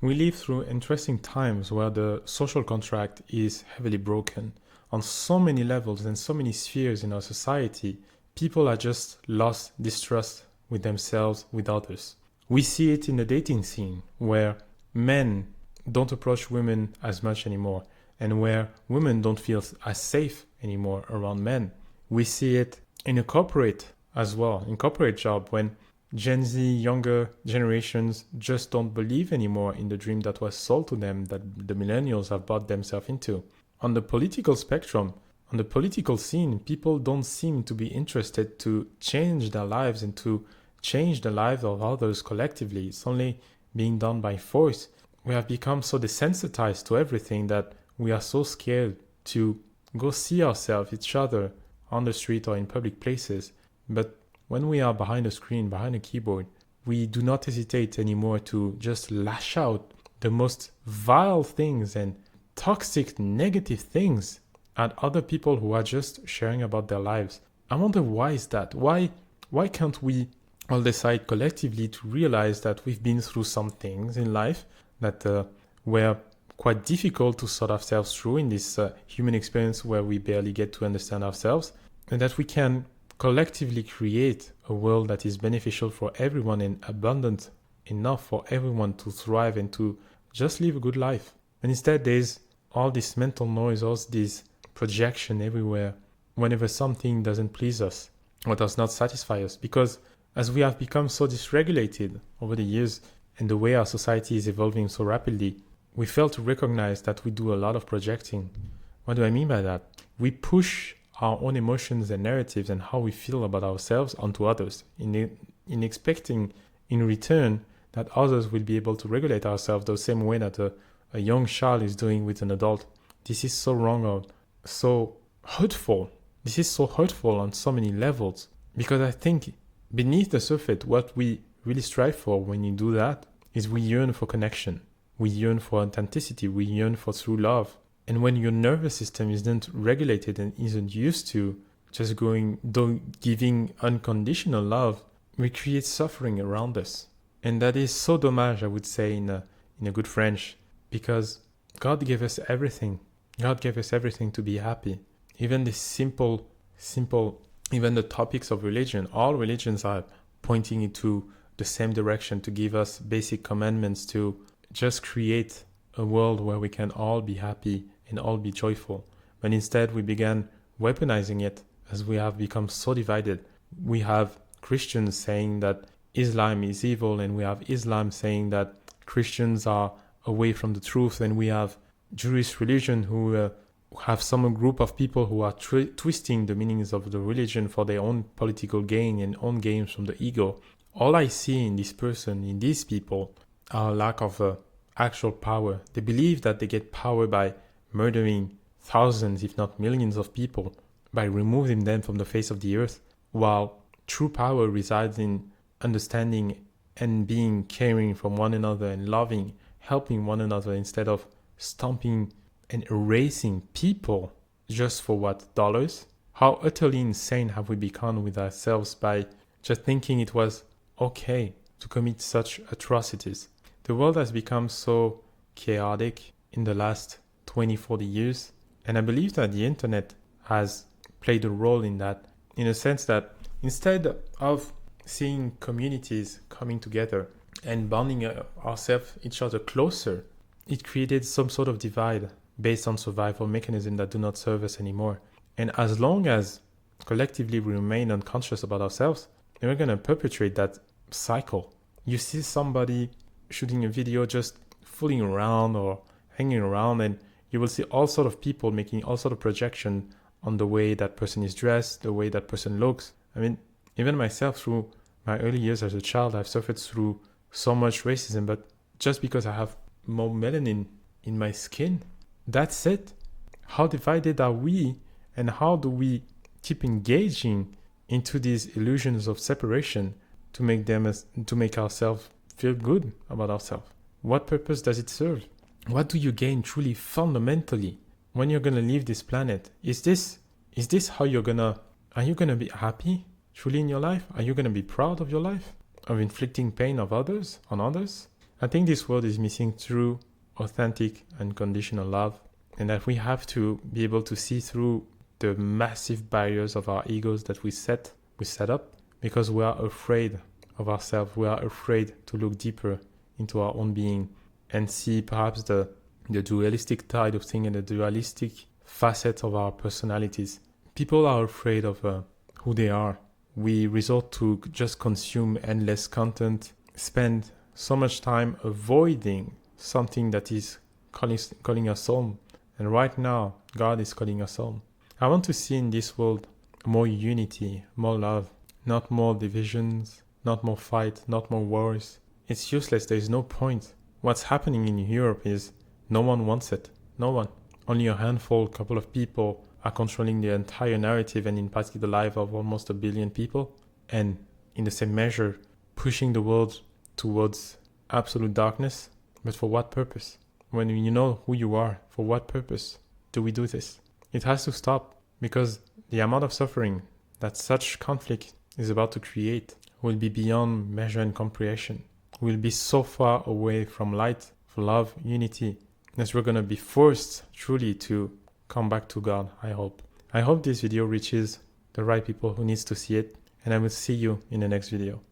We live through interesting times where the social contract is heavily broken. On so many levels and so many spheres in our society, people are just lost distrust with themselves, with others. We see it in the dating scene where men don't approach women as much anymore and where women don't feel as safe anymore around men. We see it in a corporate as well, in corporate job when Gen Z, younger generations just don't believe anymore in the dream that was sold to them that the millennials have bought themselves into. On the political spectrum, on the political scene, people don't seem to be interested to change their lives and to change the lives of others collectively. It's only being done by force. We have become so desensitized to everything that we are so scared to go see ourselves, each other, on the street or in public places. But when we are behind a screen, behind a keyboard, we do not hesitate anymore to just lash out the most vile things and toxic, negative things at other people who are just sharing about their lives. I wonder why is that? Why can't we all decide collectively to realize that we've been through some things in life that were quite difficult to sort ourselves through in this human experience where we barely get to understand ourselves, and that we can collectively create a world that is beneficial for everyone and abundant enough for everyone to thrive and to just live a good life. And instead, there's all this mental noise, all this projection everywhere whenever something doesn't please us or does not satisfy us. Because as we have become so dysregulated over the years and the way our society is evolving so rapidly, we fail to recognize that we do a lot of projecting. What do I mean by that? We push our own emotions and narratives and how we feel about ourselves onto others in expecting in return that others will be able to regulate ourselves the same way that a young child is doing with an adult. This is so wrong or so hurtful. This is so hurtful on so many levels, because I think beneath the surface, what we really strive for when you do that is we yearn for connection. We yearn for authenticity. We yearn for true love. And when your nervous system isn't regulated and isn't used to just giving unconditional love, we create suffering around us. And that is so dommage, I would say, in a good French, because God gave us everything. God gave us everything to be happy. Even the simple, even the topics of religion, all religions are pointing into the same direction to give us basic commandments to just create a world where we can all be happy and all be joyful. But instead, we began weaponizing it as we have become so divided. We have Christians saying that Islam is evil, and we have Islam saying that Christians are away from the truth, and we have Jewish religion who have some group of people who are twisting the meanings of the religion for their own political gain and own gains from the ego. All I see in this person, in these people, are a lack of actual power. They believe that they get power by murdering thousands, if not millions of people, by removing them from the face of the earth, while true power resides in understanding and being caring from one another and loving, helping one another instead of stomping and erasing people just for what? Dollars? How utterly insane have we become with ourselves by just thinking it was okay to commit such atrocities? The world has become so chaotic in the last 20, 40 years. And I believe that the internet has played a role in that, in a sense that instead of seeing communities coming together and bonding each other closer, it created some sort of divide based on survival mechanisms that do not serve us anymore. And as long as collectively we remain unconscious about ourselves, then we're going to perpetuate that cycle. You see somebody shooting a video just fooling around or hanging around, and you will see all sort of people making all sort of projection on the way that person is dressed, the way that person looks. I mean, even myself, through my early years as a child, I've suffered through so much racism, but just because I have more melanin in my skin, that's it. How divided are we, and how do we keep engaging into these illusions of separation to make ourselves feel good about ourselves? What purpose does it serve? What do you gain truly fundamentally when you're going to leave this planet? Is this how are you going to be happy truly in your life? Are you going to be proud of your life? Of inflicting pain on others? I think this world is missing true, authentic, unconditional love, and that we have to be able to see through the massive barriers of our egos that we set up, because we are afraid of ourselves. We are afraid to look deeper into our own being and see perhaps the dualistic side of things and the dualistic facets of our personalities. People are afraid of who they are. We resort to just consume endless content, spend so much time avoiding something that is calling us home. And right now, God is calling us home. I want to see in this world more unity, more love, not more divisions, not more fight, not more wars. It's useless. There is no point. What's happening in Europe is no one wants it. No one. Only a handful, couple of people are controlling the entire narrative and impacting the life of almost 1 billion people. And in the same measure, pushing the world towards absolute darkness. But for what purpose? When you know who you are, for what purpose do we do this? It has to stop, because the amount of suffering that such conflict is about to create will be beyond measure and comprehension. We'll be so far away from light, from love, unity, that we're going to be forced truly to come back to God, I hope. I hope this video reaches the right people who needs to see it, and I will see you in the next video.